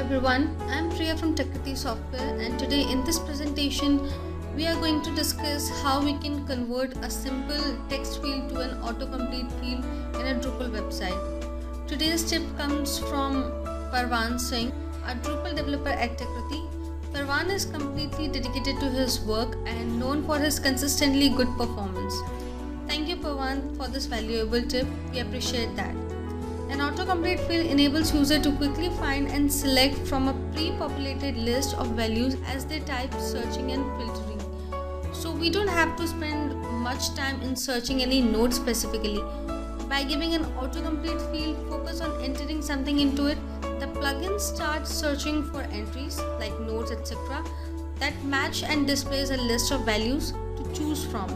everyone, I am Priya from Techity Software, and today in this presentation we are going to discuss how we can convert a simple text field to an autocomplete field in a Drupal website. Today's tip comes from Parvan Singh, a Drupal developer at Techity. Parvan is completely dedicated to his work and known for his consistently good performance. Thank you Parvan for this valuable tip, we appreciate that. An autocomplete field enables user to quickly find and select from a pre-populated list of values as they type, searching and filtering. So we don't have to spend much time in searching any node specifically. By giving an autocomplete field, focus on entering something into it, the plugin starts searching for entries like nodes, etc. that match and displays a list of values to choose from.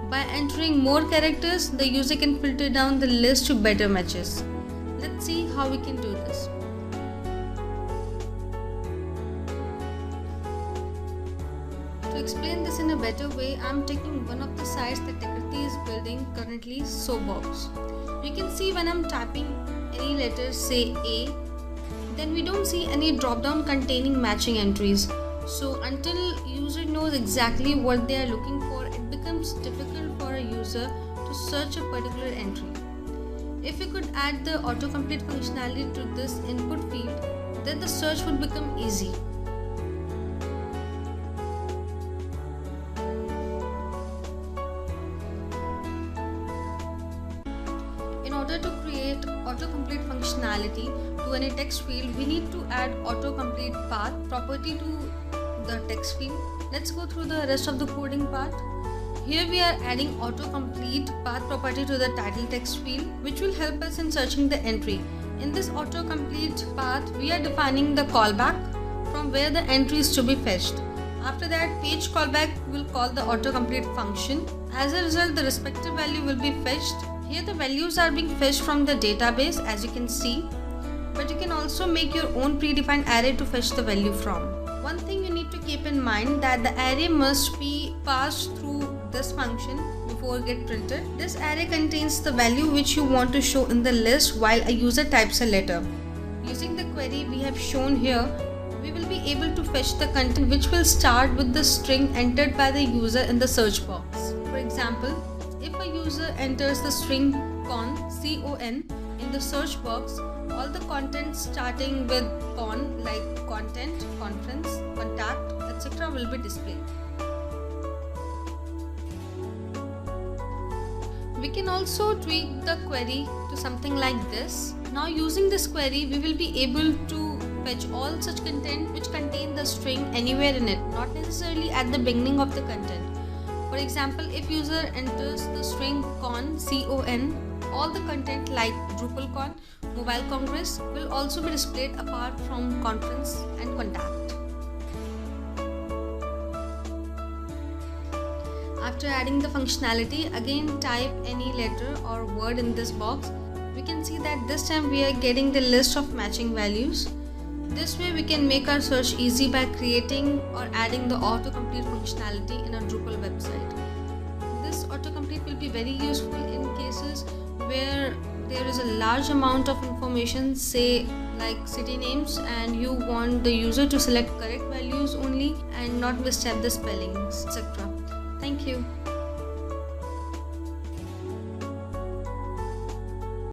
By entering more characters, the user can filter down the list to better matches. Let's see how we can do this. To explain this in a better way, I am taking one of the sites that Techity is building currently, Soapbox. You can see when I am typing any letters, say A, then we don't see any drop down containing matching entries. So until user knows exactly what they are looking for, it becomes difficult for a user to search a particular entry. If we could add the autocomplete functionality to this input field, then the search would become easy. In order to create autocomplete functionality to any text field, we need to add autocomplete path property to the text field. Let's go through the rest of the coding part. Here we are adding autocomplete path property to the title text field, which will help us in searching the entry. In this autocomplete path, we are defining the callback from where the entry is to be fetched. After that, page callback will call the autocomplete function. As a result, the respective value will be fetched. Here the values are being fetched from the database, as you can see, but you can also make your own predefined array to fetch the value from. One thing you need to keep in mind that the array must be passed through this function before it gets printed. This array contains the value which you want to show in the list while a user types a letter. Using the query we have shown here, we will be able to fetch the content which will start with the string entered by the user in the search box. For example, if a user enters the string con in the search box, all the content starting with con like content, conference, contact, etc. will be displayed. We can also tweak the query to something like this. Now using this query, we will be able to fetch all such content which contain the string anywhere in it, not necessarily at the beginning of the content. For example, if user enters the string con, all the content like DrupalCon, Mobile Congress will also be displayed apart from conference and contact. After adding the functionality, again type any letter or word in this box. We can see that this time we are getting the list of matching values. This way we can make our search easy by creating or adding the autocomplete functionality in a Drupal website. This autocomplete will be very useful in cases where there is a large amount of information, say like city names, and you want the user to select correct values only and not misstep the spellings, etc. Thank you.